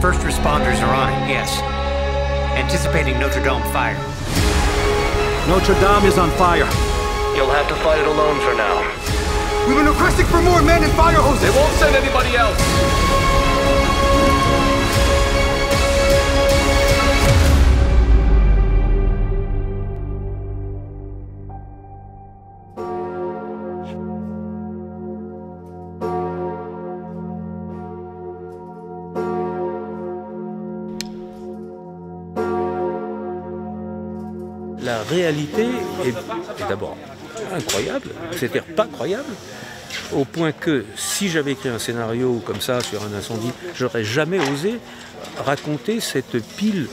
First responders are on it, yes. Anticipating Notre Dame fire. Notre Dame is on fire. You'll have to fight it alone for now. We've been requesting for more men and fire hoses. They won't send anybody else. La réalité est d'abord incroyable, c'est-à-dire pas croyable, au point que si j'avais écrit un scénario comme ça sur un incendie, j'aurais jamais osé raconter cette pile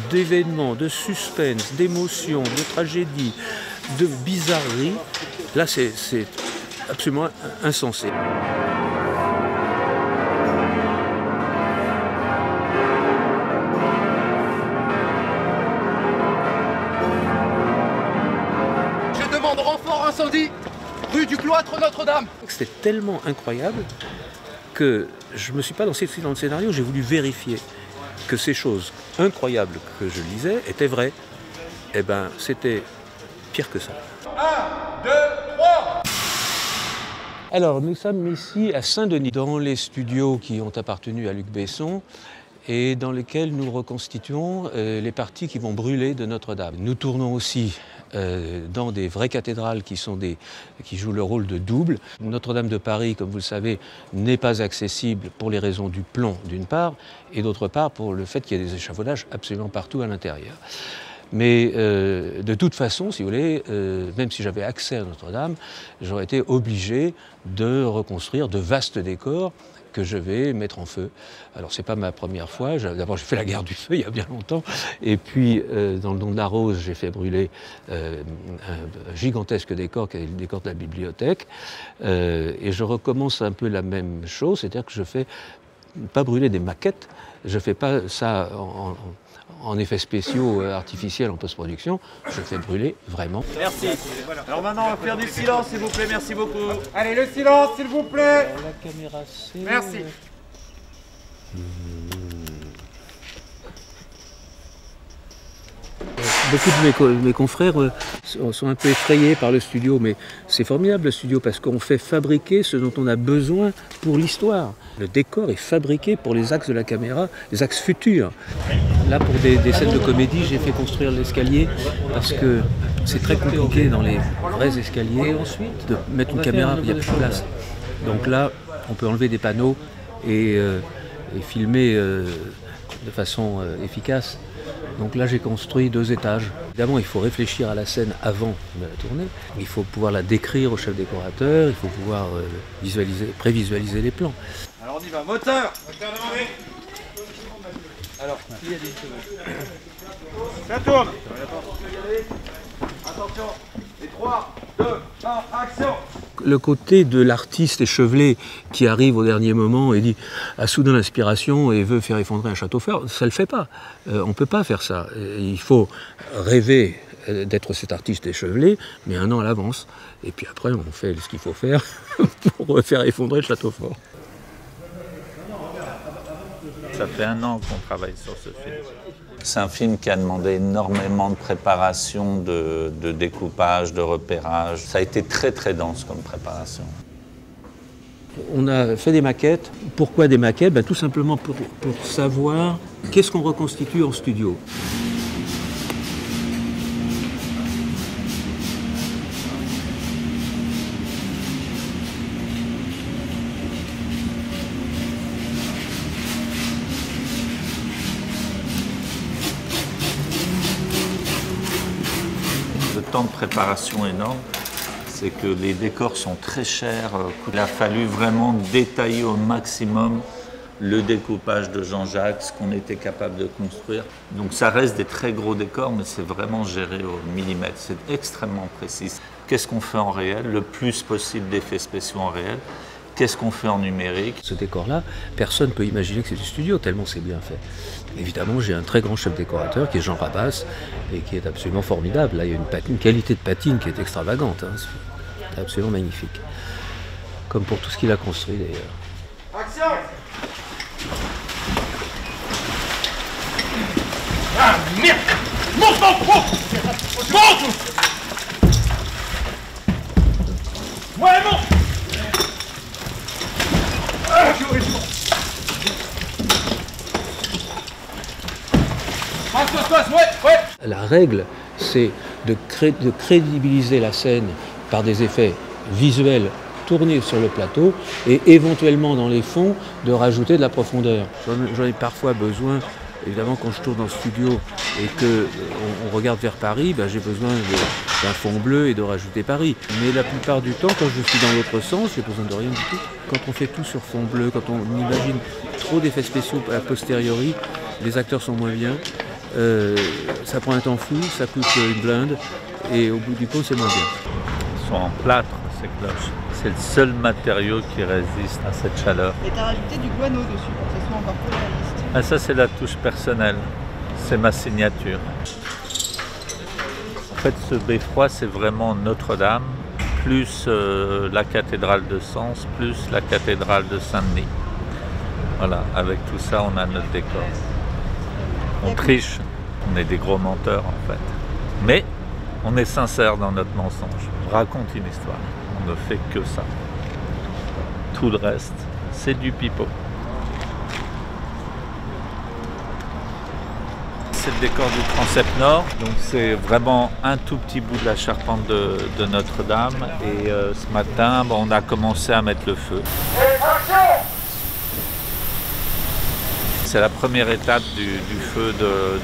d'événements, de suspense, d'émotions, de tragédies, de bizarreries. Là, c'est absolument insensé. Renfort incendie, rue du Cloître Notre-Dame. C'était tellement incroyable que je ne me suis pas lancé dans le scénario, j'ai voulu vérifier que ces choses incroyables que je lisais étaient vraies. Eh bien, c'était pire que ça. 1, 2, 3. Alors, nous sommes ici à Saint-Denis, dans les studios qui ont appartenu à Luc Besson et dans lesquels nous reconstituons les parties qui vont brûler de Notre-Dame. Nous tournons aussi dans des vraies cathédrales qui jouent le rôle de double. Notre-Dame de Paris, comme vous le savez, n'est pas accessible pour les raisons du plomb d'une part, et d'autre part pour le fait qu'il y a des échafaudages absolument partout à l'intérieur. Mais de toute façon, si vous voulez, même si j'avais accès à Notre-Dame, j'aurais été obligé de reconstruire de vastes décors que je vais mettre en feu. Alors c'est pas ma première fois, d'abord j'ai fait la guerre du feu il y a bien longtemps, et puis dans le Don de la Rose j'ai fait brûler un gigantesque décor qui est le décor de la bibliothèque, et je recommence un peu la même chose, c'est-à-dire que je fais pas brûler des maquettes, je fais pas ça en effets spéciaux artificiels en post-production, je fais brûler vraiment. Merci. Alors maintenant, on va faire du silence, s'il vous plaît. Merci beaucoup. Allez, le silence, s'il vous plaît. La caméra, c'est... Merci. Beaucoup de mes confrères sont un peu effrayés par le studio, mais c'est formidable le studio parce qu'on fait fabriquer ce dont on a besoin pour l'histoire. Le décor est fabriqué pour les axes de la caméra, les axes futurs. Là, pour des scènes de comédie, j'ai fait construire l'escalier parce que c'est très compliqué dans les vrais escaliers de mettre une caméra, il n'y a plus de place. Donc là, on peut enlever des panneaux et filmer de façon efficace. Donc là, j'ai construit 2 étages. Évidemment, il faut réfléchir à la scène avant de la tournée. Il faut pouvoir la décrire au chef décorateur, il faut pouvoir prévisualiser les plans. Alors on y va, moteur. Moteur demandé. Alors, il y a des secondes. Ça tourne. Attention. Et 3, 2, 1, action. Le côté de l'artiste échevelé qui arrive au dernier moment et dit a soudain l'inspiration et veut faire effondrer un château fort, ça ne le fait pas. On ne peut pas faire ça. Il faut rêver d'être cet artiste échevelé, mais 1 an à l'avance. Et puis après, on fait ce qu'il faut faire pour faire effondrer le château fort. Ça fait 1 an qu'on travaille sur ce film. C'est un film qui a demandé énormément de préparation, de découpage, de repérage. Ça a été très très dense comme préparation. On a fait des maquettes. Pourquoi des maquettes? Tout simplement pour savoir qu'est-ce qu'on reconstitue en studio. Le temps de préparation énorme, c'est que les décors sont très chers. Il a fallu vraiment détailler au maximum le découpage de Jean-Jacques, ce qu'on était capable de construire. Donc ça reste des très gros décors, mais c'est vraiment géré au millimètre. C'est extrêmement précis. Qu'est-ce qu'on fait en réel? Le plus possible d'effets spéciaux en réel. Qu'est-ce qu'on fait en numérique? Ce décor-là, personne ne peut imaginer que c'est du studio, tellement c'est bien fait. Évidemment, j'ai un très grand chef décorateur qui est Jean Rabas et qui est absolument formidable. Là, il y a une qualité de patine qui est extravagante. C'est absolument magnifique. Comme pour tout ce qu'il a construit d'ailleurs. Action. Ah merde! Monte, monte, monte! Monte! Ouais, monte! Ouais. La règle, c'est de crédibiliser la scène par des effets visuels tournés sur le plateau et éventuellement dans les fonds de rajouter de la profondeur. J'en ai parfois besoin, évidemment quand je tourne en studio et qu'on regarde vers Paris, j'ai besoin d'un fond bleu et de rajouter Paris. Mais la plupart du temps, quand je suis dans l'autre sens, j'ai besoin de rien du tout. Quand on fait tout sur fond bleu, quand on imagine trop d'effets spéciaux a posteriori, les acteurs sont moins bien. Ça prend un temps fou, ça coûte une blinde et au bout du compte c'est moins bien. Ils sont en plâtre ces cloches. C'est le seul matériau qui résiste à cette chaleur. Et tu as rajouté du guano dessus pour que ça soit encore plus réaliste. Ah, ça c'est la touche personnelle, c'est ma signature. En fait ce beffroi c'est vraiment Notre-Dame, plus la cathédrale de Sens, plus la cathédrale de Saint-Denis. Voilà, avec tout ça on a notre décor. On triche, on est des gros menteurs en fait. Mais on est sincère dans notre mensonge. On raconte une histoire, on ne fait que ça. Tout le reste, c'est du pipeau. C'est le décor du transept nord, donc c'est vraiment un tout petit bout de la charpente de Notre-Dame. Et ce matin, on a commencé à mettre le feu. C'est la première étape du feu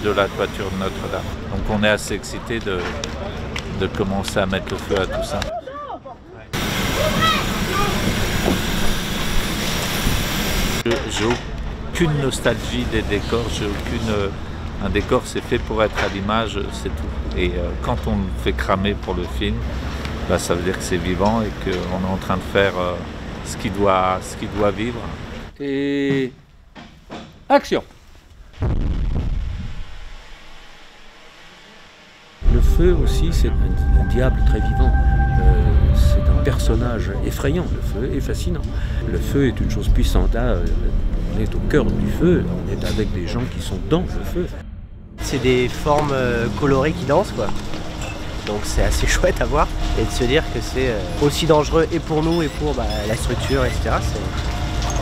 de la toiture de Notre-Dame. Donc on est assez excités de commencer à mettre le feu à tout ça. J'ai aucune nostalgie des décors, un décor c'est fait pour être à l'image, c'est tout. Et quand on le fait cramer pour le film, ça veut dire que c'est vivant et qu'on est en train de faire ce qu'il doit vivre. Et action! Le feu aussi, c'est un diable très vivant. C'est un personnage effrayant. Le feu est fascinant. Le feu est une chose puissante. Là, on est au cœur du feu. On est avec des gens qui sont dans le feu. C'est des formes colorées qui dansent, quoi. Donc c'est assez chouette à voir. Et de se dire que c'est aussi dangereux et pour nous et pour la structure, etc.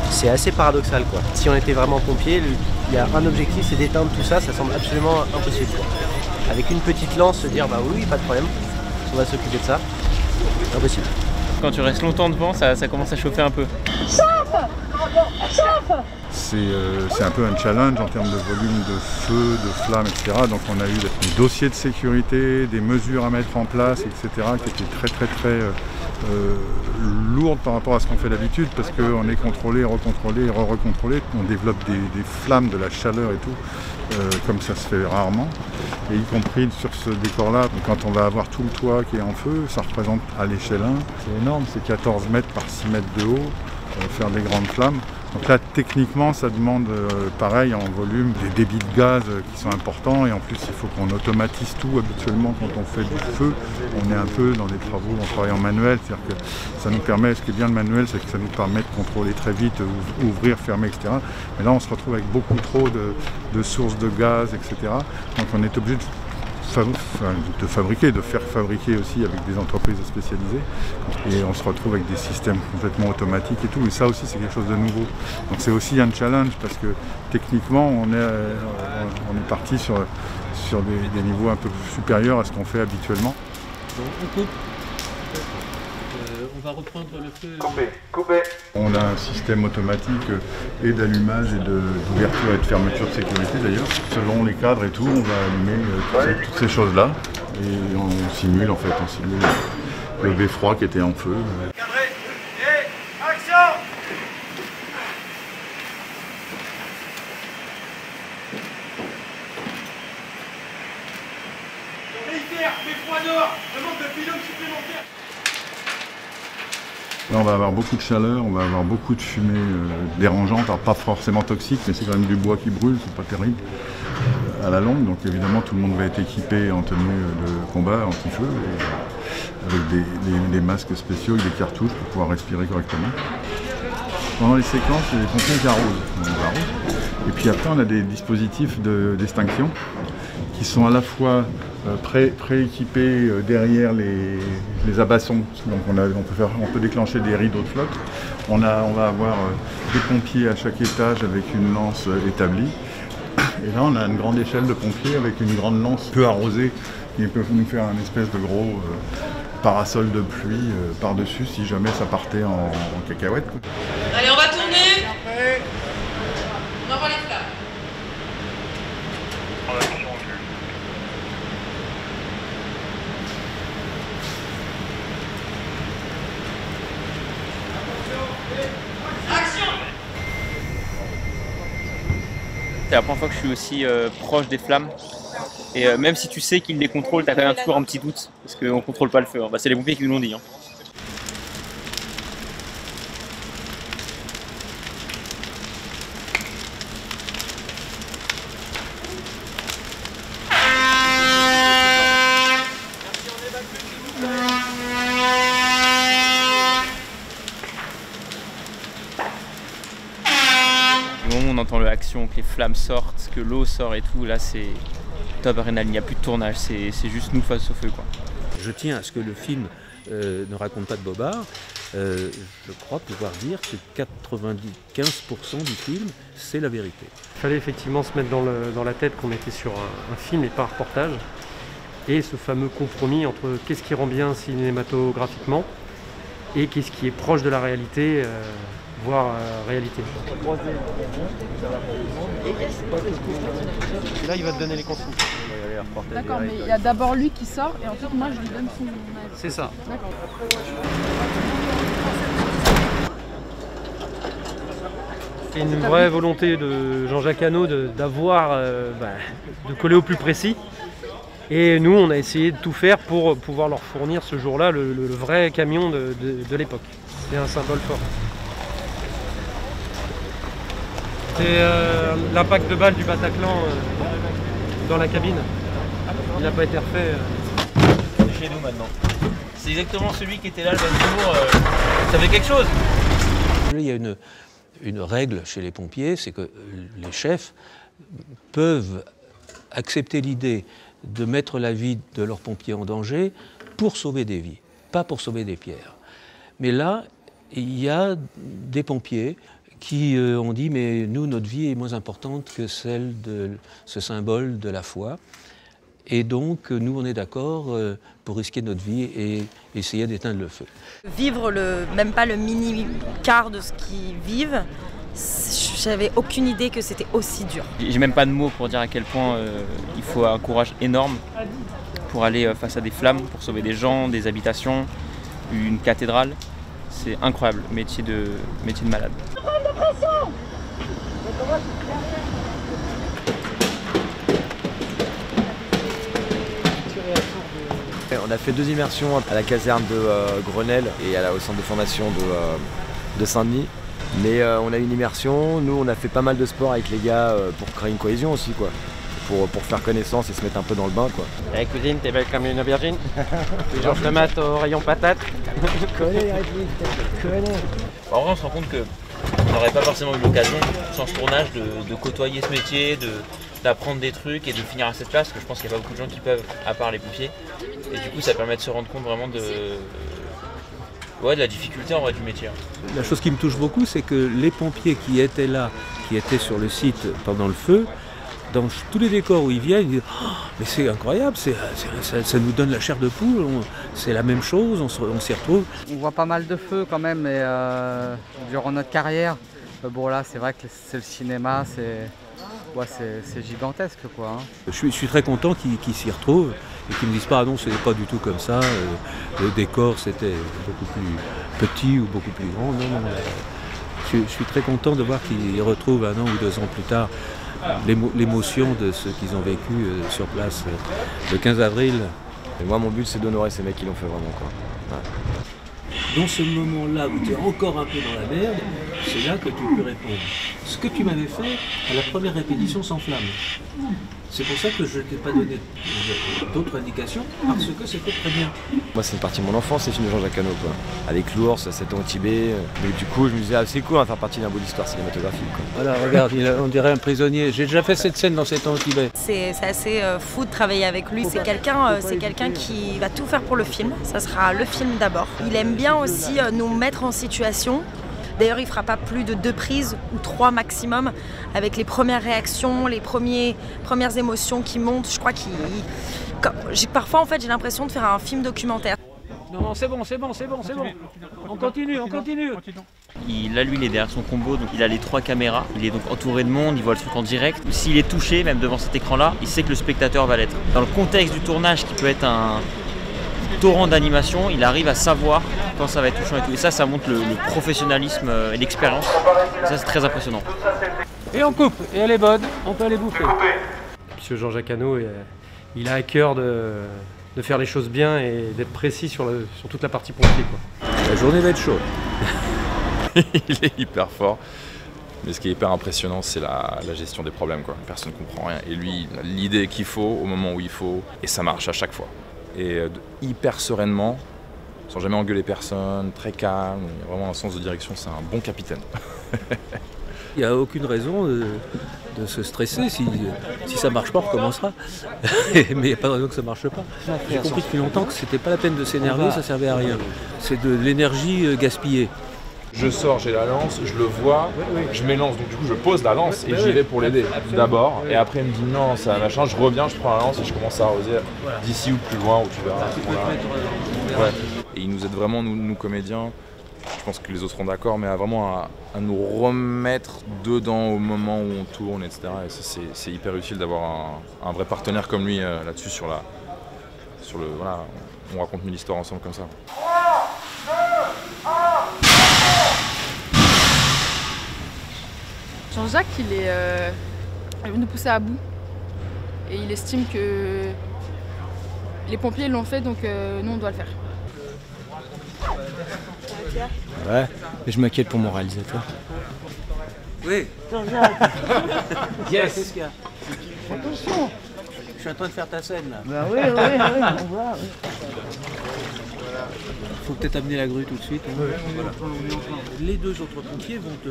C'est assez paradoxal, quoi. Si on était vraiment pompier, il y a un objectif, c'est d'éteindre tout ça. Ça semble absolument impossible, quoi. Avec une petite lance, se dire oui, pas de problème, on va s'occuper de ça. Impossible. Quand tu restes longtemps devant, ça commence à chauffer un peu. C'est un peu un challenge en termes de volume de feu, de flammes, etc. Donc on a eu des dossiers de sécurité, des mesures à mettre en place, etc. qui étaient très lourdes par rapport à ce qu'on fait d'habitude parce qu'on est contrôlé, recontrôlé, recontrôlé. On développe des flammes, de la chaleur et tout, comme ça se fait rarement. Et y compris sur ce décor-là, quand on va avoir tout le toit qui est en feu, ça représente à l'échelle 1, c'est énorme, c'est 14 mètres par 6 mètres de haut, faire des grandes flammes. Donc là, techniquement, ça demande, pareil, en volume, des débits de gaz qui sont importants. Et en plus, il faut qu'on automatise tout. Habituellement, quand on fait du feu, on est un peu dans des travaux, on travaille en manuel. C'est-à-dire que ça nous permet, ce qui est bien le manuel, c'est que ça nous permet de contrôler très vite, ouvrir, fermer, etc. Mais là, on se retrouve avec beaucoup trop de sources de gaz, etc. Donc on est obligé de faire fabriquer aussi avec des entreprises spécialisées et on se retrouve avec des systèmes complètement automatiques et tout, et ça aussi c'est quelque chose de nouveau. Donc c'est aussi un challenge parce que techniquement on est parti sur des niveaux un peu supérieurs à ce qu'on fait habituellement. Donc on coupe. On va reprendre le feu. Coupé. On a un système automatique et d'allumage et d'ouverture et de fermeture de sécurité d'ailleurs. Selon les cadres et tout, on va allumer toutes ces choses-là. Et on simule le beffroi qui était en feu. Cadré et action! Militaire, beffroi dehors, demande de pylônes supplémentaires. Là, on va avoir beaucoup de chaleur, on va avoir beaucoup de fumée dérangeante, alors pas forcément toxique, mais c'est quand même du bois qui brûle, c'est pas terrible à la longue. Donc évidemment, tout le monde va être équipé en tenue de combat, anti-feu, avec des masques spéciaux, avec des cartouches pour pouvoir respirer correctement. Pendant les séquences, il y a des pompiers qui arrosent. Et puis après, on a des dispositifs d'extinction qui sont à la fois prééquipés derrière les abassons. Donc on peut déclencher des rideaux de flotte. On va avoir des pompiers à chaque étage avec une lance établie. Et là on a une grande échelle de pompiers avec une grande lance peu arrosée qui peut nous faire un espèce de gros parasol de pluie par-dessus si jamais ça partait en cacahuète. Allez, on va tourner. On envoie les flammes. C'est la première fois que je suis aussi proche des flammes. Et même si tu sais qu'ils les contrôlent, t'as quand même toujours un petit doute. Parce qu'on contrôle pas le feu. Bah, c'est les pompiers qui nous l'ont dit. Hein. Du moment où on entend l'action, que les flammes sortent, que l'eau sort et tout, là c'est top adrénaline, il n'y a plus de tournage, c'est juste nous face au feu, quoi. Je tiens à ce que le film ne raconte pas de bobard. Je crois pouvoir dire que 95% du film, c'est la vérité. Il fallait effectivement se mettre dans la tête qu'on était sur un film et pas un reportage. Et ce fameux compromis entre qu'est-ce qui rend bien cinématographiquement et qu'est-ce qui est proche de la réalité, voire réalité. Et là, il va te donner les consignes. D'accord, mais il y a d'abord lui qui sort et ensuite moi je lui donne son... C'est ça. D'accord. C'est une vraie volonté de Jean-Jacques Hano de coller au plus précis. Et nous, on a essayé de tout faire pour pouvoir leur fournir ce jour-là le vrai camion de l'époque. C'est un symbole fort. C'est l'impact de balle du Bataclan dans la cabine. Il n'a pas été refait. C'est chez nous maintenant. C'est exactement celui qui était là le même jour. Ça fait quelque chose. Il y a une règle chez les pompiers, c'est que les chefs peuvent accepter l'idée de mettre la vie de leurs pompiers en danger pour sauver des vies, pas pour sauver des pierres. Mais là, il y a des pompiers qui ont dit « mais nous, notre vie est moins importante que celle de ce symbole de la foi ». Et donc, nous, on est d'accord pour risquer notre vie et essayer d'éteindre le feu. Vivre même pas le mini-quart de ce qu'ils vivent, j'avais aucune idée que c'était aussi dur. J'ai même pas de mots pour dire à quel point il faut un courage énorme pour aller face à des flammes, pour sauver des gens, des habitations, une cathédrale. C'est incroyable, métier de malade. On a fait 2 immersions à la caserne de Grenelle et au centre de formation de Saint-Denis. Mais on a une immersion, nous on a fait pas mal de sport avec les gars pour créer une cohésion aussi, quoi. Pour faire connaissance et se mettre un peu dans le bain, quoi. Eh cousine, t'es belle comme une aubergine. Georges tomate au rayon patate. Connais. En vrai, on se rend compte qu'on n'aurait pas forcément eu l'occasion, sans ce tournage, de côtoyer ce métier, d'apprendre des trucs et de finir à cette place, parce que je pense qu'il n'y a pas beaucoup de gens qui peuvent, à part les pompiers. Et du coup, ça permet de se rendre compte vraiment de la difficulté en vrai du métier. La chose qui me touche beaucoup, c'est que les pompiers qui étaient là, qui étaient sur le site pendant le feu, dans tous les décors où ils viennent, ils disent oh, mais c'est incroyable, ça nous donne la chair de poule, c'est la même chose, on s'y retrouve. On voit pas mal de feux quand même, mais durant notre carrière, bon là c'est vrai que c'est le cinéma, c'est gigantesque, quoi. Hein. Je suis très content qu'ils s'y retrouvent et qu'ils ne me disent pas ah non, ce n'est pas du tout comme ça, le décor c'était beaucoup plus petit ou beaucoup plus grand. Non. Je suis très content de voir qu'ils retrouvent 1 an ou 2 ans plus tard l'émotion de ce qu'ils ont vécu sur place le 15 avril. Et moi mon but c'est d'honorer ces mecs qui l'ont fait vraiment, quoi. Ouais. Dans ce moment-là où tu es encore un peu dans la merde, c'est là que tu peux répondre. Ce que tu m'avais fait à la première répétition sans flamme. C'est pour ça que je ne t'ai pas donné d'autres indications, parce que c'était très bien. Moi, c'est une partie de mon enfance, ces films de Jean-Jacques Hano, quoi. Avec l'ours, 7 ans au Tibet. Mais du coup, je me disais, ah, c'est cool, on va faire partie d'un bout d'histoire cinématographique, quoi. Voilà, regarde, on dirait un prisonnier. J'ai déjà fait cette scène dans 7 ans au Tibet. C'est assez fou de travailler avec lui. C'est quelqu'un qui va tout faire pour le film. Ça sera le film d'abord. Il aime bien aussi nous mettre en situation. D'ailleurs, il ne fera pas plus de 2 prises ou 3 maximum avec les premières réactions, les premières émotions qui montent. Je crois parfois, en fait, j'ai l'impression de faire un film documentaire. Non, c'est bon. On continue. Là, lui, il est derrière son combo, donc il a les 3 caméras. Il est donc entouré de monde, il voit le truc en direct. S'il est touché, même devant cet écran-là, il sait que le spectateur va l'être. Dans le contexte du tournage, qui peut être un torrent d'animation, il arrive à savoir quand ça va être touchant et tout. Et ça montre le professionnalisme et l'expérience. Ça, c'est très impressionnant. Et on coupe, et elle est bonne, on peut aller bouffer. Monsieur Jean-Jacques Hano, il a à cœur de faire les choses bien et d'être précis sur toute la partie pompier, quoi. La journée va être chaude. Il est hyper fort. Mais ce qui est hyper impressionnant, c'est la gestion des problèmes, quoi. Personne ne comprend rien. Et lui, il a l'idée qu'il faut, au moment où il faut, et ça marche à chaque fois. Et hyper sereinement, sans jamais engueuler personne, très calme, il y a vraiment un sens de direction, c'est un bon capitaine. Il n'y a aucune raison de se stresser, si ça ne marche pas, on recommencera. Mais il n'y a pas de raison que ça ne marche pas. J'ai compris depuis longtemps que c'était pas la peine de s'énerver, ça ne servait à rien. C'est de l'énergie gaspillée. Je sors, j'ai la lance, je le vois, je m'élance, donc du coup je pose la lance et j'y vais pour l'aider d'abord. Et après il me dit non, ça machin, je reviens, je prends la lance et je commence à arroser d'ici ou plus loin où tu verras. Ouais. Et il nous aide vraiment, nous comédiens, je pense que les autres seront d'accord, mais à nous remettre dedans au moment où on tourne, etc. Et ça, c'est hyper utile d'avoir un vrai partenaire comme lui là-dessus voilà, on raconte 1000 histoires ensemble comme ça. Jean-Jacques, il veut nous pousser à bout. Et il estime que les pompiers l'ont fait, donc nous, on doit le faire. Ouais, mais je m'inquiète pour mon réalisateur. Oui. Jean-Jacques. Yes. Qu'est-ce qu'il y a? Attention. Je suis en train de faire ta scène, là. Bah oui, on voit. Il faut peut-être amener la grue tout de suite. Hein. Oui. Voilà. Les 2 autres pompiers vont te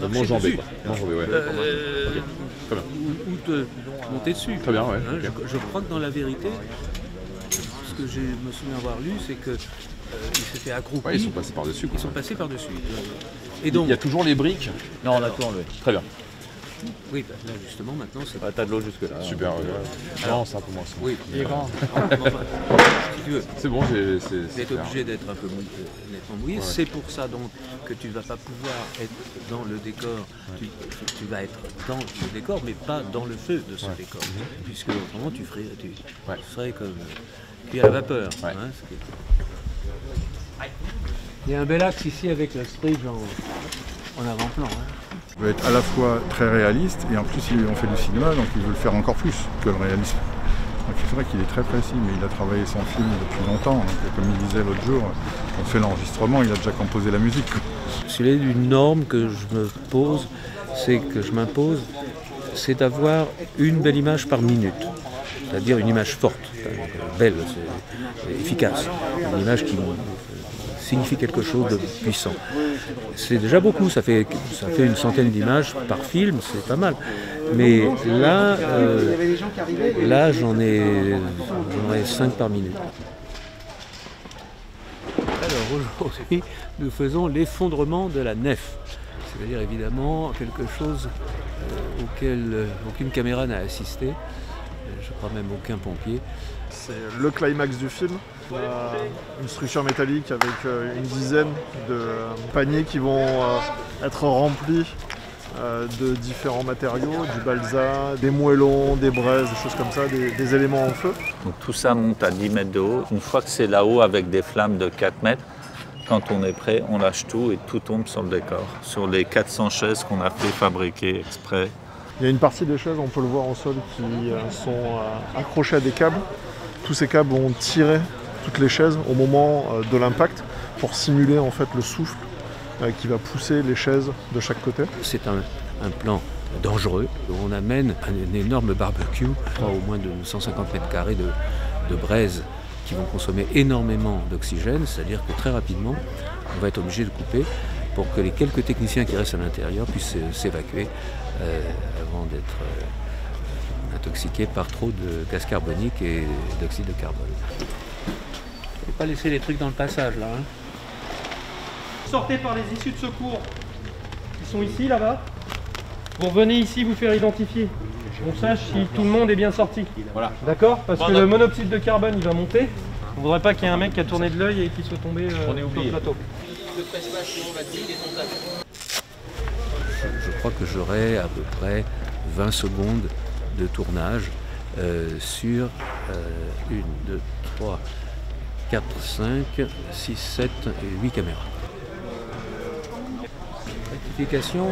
M'enjamber, quoi. M'enjamber, ouais. Okay. Ou te monter dessus. Très bien, ouais. Hein, okay. Je crois que dans la vérité, ce que je me souviens avoir lu, c'est que ils s'étaient accroupis. Ouais, ils sont passés par-dessus. Ils sont passés par-dessus. Et donc, il y a toujours les briques. Non, on a tout enlevé. Très bien. Oui, bah là justement maintenant c'est. T'as de l'eau jusque là. Super. Non, c'est un peu moins. Oui, il est grand. Si tu veux. C'est bon, c'est obligé d'être un peu nettement mouillé. Ouais. C'est pour ça donc que tu ne vas pas pouvoir être dans le décor. Ouais. Tu vas être dans le décor, mais pas dans le feu de ce décor. Puisque autrement tu serais comme cuit à la vapeur. Ouais. Hein, il y a un bel axe ici avec le stridge en avant-plan. Hein. Il veut être à la fois très réaliste et en plus on fait du cinéma, donc il veut le faire encore plus que le réalisme. Donc c'est vrai qu'il est très précis, mais il a travaillé son film depuis longtemps. Donc, comme il disait l'autre jour, on fait l'enregistrement, il a déjà composé la musique. S'il y a une norme que je m'impose, c'est d'avoir une belle image par minute. C'est-à-dire une image forte, belle, efficace. Une image qui signifie quelque chose de puissant. C'est déjà beaucoup, ça fait une centaine d'images par film, c'est pas mal. Mais là, j'en ai 5 par minute. Alors aujourd'hui, nous faisons l'effondrement de la nef. C'est-à-dire évidemment quelque chose auquel aucune caméra n'a assisté. Je crois même aucun pompier. C'est le climax du film. Une structure métallique avec une dizaine de paniers qui vont être remplis de différents matériaux, du balsa, des moellons, des braises, des choses comme ça, des éléments en feu. Donc tout ça monte à 10 mètres de haut. Une fois que c'est là-haut avec des flammes de 4 mètres, quand on est prêt, on lâche tout et tout tombe sur le décor. Sur les 400 chaises qu'on a fait fabriquer exprès. Il y a une partie des chaises, on peut le voir au sol, qui sont accrochées à des câbles. Tous ces câbles vont tirer toutes les chaises au moment de l'impact pour simuler en fait le souffle qui va pousser les chaises de chaque côté. C'est un plan dangereux. On amène un énorme barbecue, au moins de 150 mètres carrés de braise qui vont consommer énormément d'oxygène, c'est-à-dire que très rapidement, on va être obligé de couper pour que les quelques techniciens qui restent à l'intérieur puissent s'évacuer avant d'être intoxiqués par trop de gaz carbonique et d'oxyde de carbone. Il ne faut pas laisser les trucs dans le passage là. Hein. Sortez par les issues de secours. Ils sont ici, là-bas. Vous revenez ici vous faire identifier. On sache si tout le monde est bien sorti. Voilà. D'accord? Parce que le monoxyde de carbone il va monter. On ne voudrait pas qu'il y ait un mec qui a tourné de l'œil et qui soit tombé sur le plateau. Je crois que j'aurai à peu près 20 secondes de tournage sur 1, 2, 3, 4, 5, 6, 7 et 8 caméras. Rectification,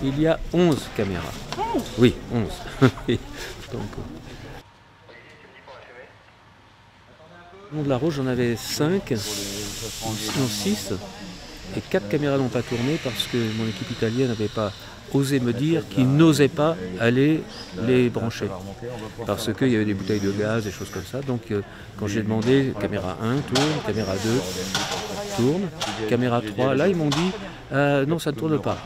il y a 11 caméras. Oui, 11. Donc, au Mont de la Rose, j'en avais 5, sinon 6, et 4 caméras n'ont pas tourné parce que mon équipe italienne n'avait pas osé me dire qu'ils n'osaient pas aller les brancher. Parce qu'il y avait des bouteilles de gaz, des choses comme ça. Donc quand j'ai demandé, caméra 1 tourne, caméra 2 tourne, caméra 3, là ils m'ont dit non, ça ne tourne pas.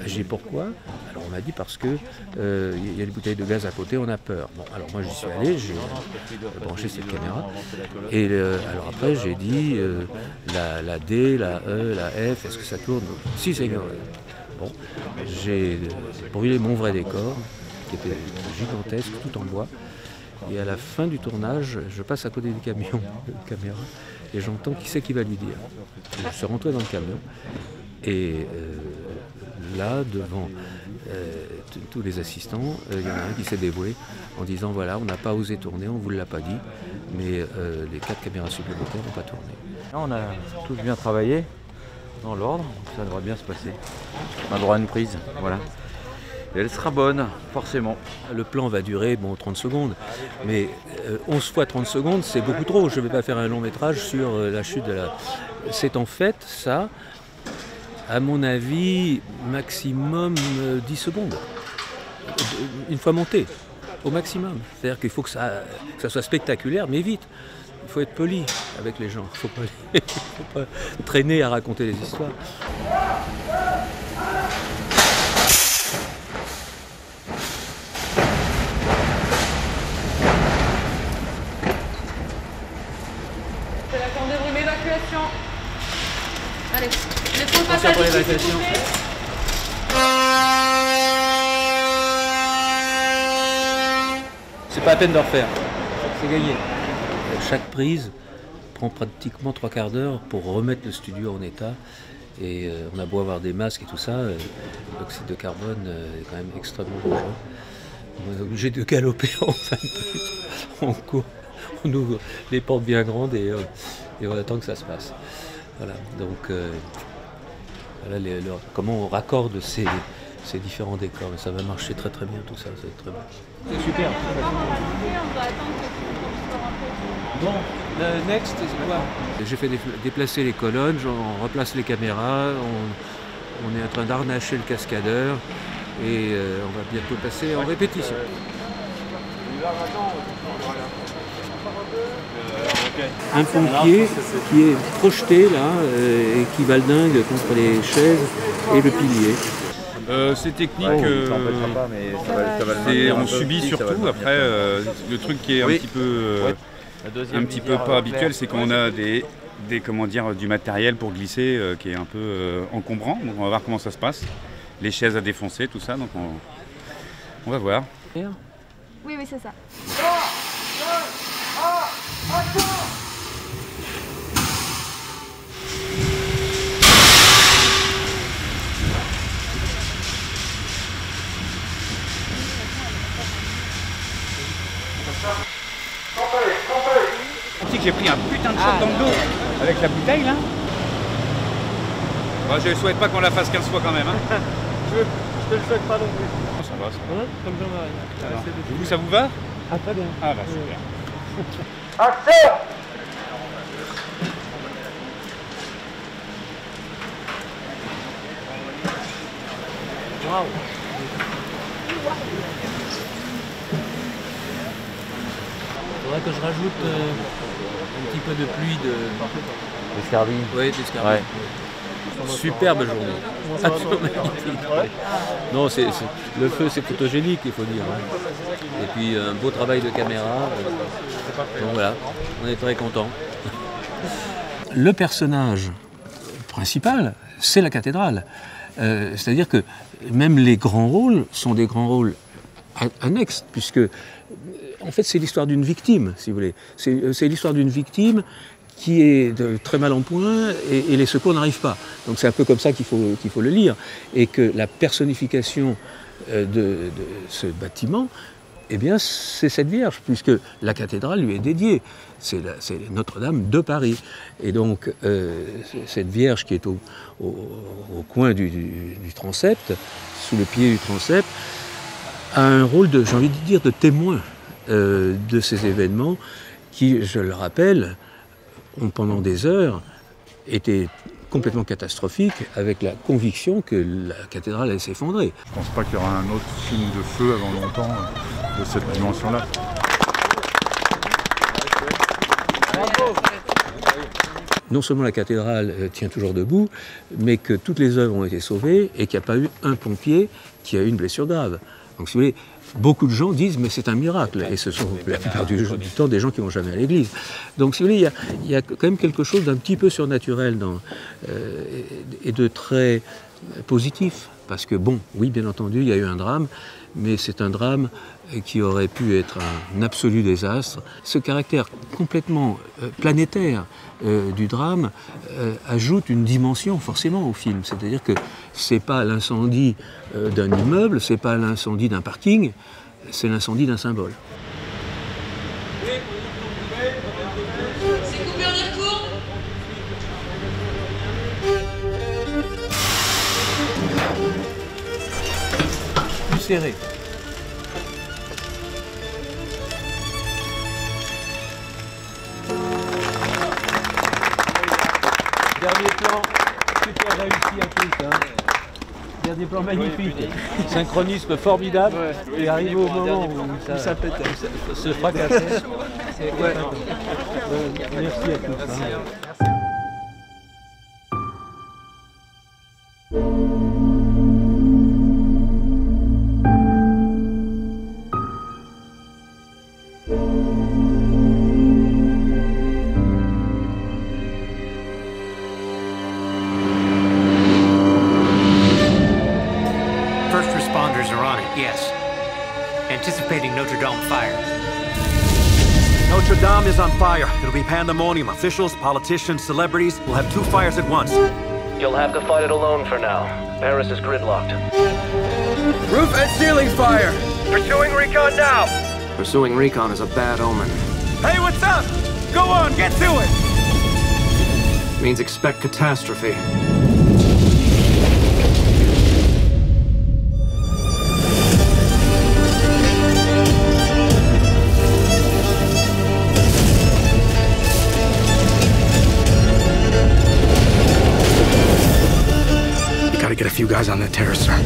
J'ai dit pourquoi? Alors on m'a dit parce que il y a des bouteilles de gaz à côté, on a peur. Bon, alors moi j'y suis allé, j'ai branché cette caméra. Et alors après j'ai dit la D, la E, la F, est-ce que ça tourne? Si, c'est bon, j'ai brûlé mon vrai décor, qui était gigantesque, tout en bois. Et à la fin du tournage, je passe à côté du camion, de caméra, et j'entends qui c'est qui va lui dire. Je suis rentré dans le camion, et là, devant tous les assistants, il y en a un qui s'est dévoué en disant voilà, on n'a pas osé tourner, on ne vous l'a pas dit, mais les 4 caméras supplémentaires n'ont pas tourné. Là, on a tous bien travaillé. Dans l'ordre, ça devrait bien se passer. On a droit à une prise, voilà. Et elle sera bonne, forcément. Le plan va durer 30 secondes, mais 11 fois 30 secondes, c'est beaucoup trop. Je ne vais pas faire un long métrage sur la chute de la... C'est en fait ça, à mon avis, maximum 10 secondes. Une fois monté, au maximum. C'est-à-dire qu'il faut que ça soit spectaculaire, mais vite. Il faut être poli avec les gens, il ne faut pas traîner à raconter des histoires. C'est la grande brume évacuation. Allez, laissons le passage pour ici, l'évacuation. s'il vous plaît. C'est pas la peine de refaire, c'est gagné. Chaque prise prend pratiquement 3 quarts d'heure pour remettre le studio en état. Et on a beau avoir des masques et tout ça, l'oxyde de carbone est quand même extrêmement dangereux. On est obligé de galoper en fin de prise. On court, on ouvre les portes bien grandes et on attend que ça se passe. Voilà, donc voilà comment on raccorde ces différents décors. Mais ça va marcher très très bien tout ça, ça va être très bien. C'est super. Bon, le next, c'est quoi? J'ai fait déplacer les colonnes, on replace les caméras, on est en train d'harnacher le cascadeur et on va bientôt passer en répétition. Un pompier qui est projeté là et qui valdingue contre les chaises et le pilier. C'est technique, on subit surtout. Après, le truc qui est un petit peu pas habituel, c'est qu'on a du matériel pour glisser qui est un peu encombrant. Donc on va voir comment ça se passe. Les chaises à défoncer, tout ça. Donc on va voir. Oui, c'est ça. J'ai pris un putain de shot dans le dos avec la bouteille là. Bon, je ne souhaite pas qu'on la fasse 15 fois quand même. Hein. Je te le souhaite pas non plus. Ça va, Comme Jean-Marie. Vous, ça vous va? Ah, très bien. Ah bah super. Action! Waouh. Il faudrait que je rajoute un petit peu de pluie de... D'escarbille. Oui, d'escarbille. Ouais. Superbe journée. Absolument magnifique. Non, le feu c'est photogénique, il faut dire. Et puis un beau travail de caméra. Donc voilà, on est très contents. Le personnage principal, c'est la cathédrale. C'est-à-dire que même les grands rôles sont des grands rôles annexes, puisque en fait c'est l'histoire d'une victime, si vous voulez. C'est l'histoire d'une victime qui est très mal en point et les secours n'arrivent pas. Donc c'est un peu comme ça qu'il faut le lire. Et que la personnification de ce bâtiment, eh bien c'est cette Vierge, puisque la cathédrale lui est dédiée. C'est Notre-Dame de Paris. Et donc cette Vierge qui est au coin du transept, sous le pied du transept, a un rôle j'ai envie de dire, de témoin de ces événements qui, je le rappelle, ont pendant des heures été complètement catastrophiques, avec la conviction que la cathédrale allait s'effondrer. Je ne pense pas qu'il y aura un autre film de feu avant longtemps de cette dimension-là. Non seulement la cathédrale tient toujours debout, mais que toutes les œuvres ont été sauvées et qu'il n'y a pas eu un pompier qui a eu une blessure grave. Donc si vous voulez, beaucoup de gens disent mais c'est un miracle, et ce sont la plupart du temps des gens qui ne vont jamais à l'église. Donc si vous voulez, il y a quand même quelque chose d'un petit peu surnaturel et de très positif. Parce que bon, oui bien entendu, il y a eu un drame, mais c'est un drame qui aurait pu être un absolu désastre. Ce caractère complètement planétaire du drame ajoute une dimension forcément au film. C'est-à-dire que c'est pas l'incendie d'un immeuble, c'est pas l'incendie d'un parking, c'est l'incendie d'un symbole. C'est coupé, on y retourne. Plus serré. Dernier plan, super réussi à tous. Hein. Dernier plan magnifique. Synchronisme formidable. Ouais. Et arrivé au moment où ça pète, se fracassait. Ouais. Merci à tous. Hein. Yes. Anticipating Notre Dame fire. Notre Dame is on fire. It'll be pandemonium. Officials, politicians, celebrities will have two fires at once. You'll have to fight it alone for now. Paris is gridlocked. Roof and ceiling fire! Pursuing recon now! Pursuing recon is a bad omen. Hey, what's up? Go on, get to it! Means expect catastrophe. Get a few guys on that terrace, sir.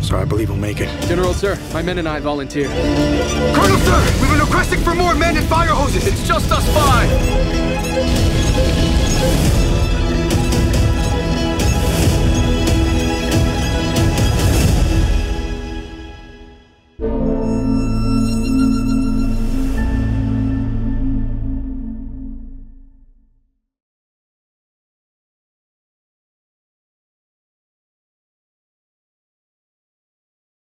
So I believe we'll make it. General, sir, my men and I volunteer. Colonel, sir! We've been requesting for more men and fire hoses! It's just us five!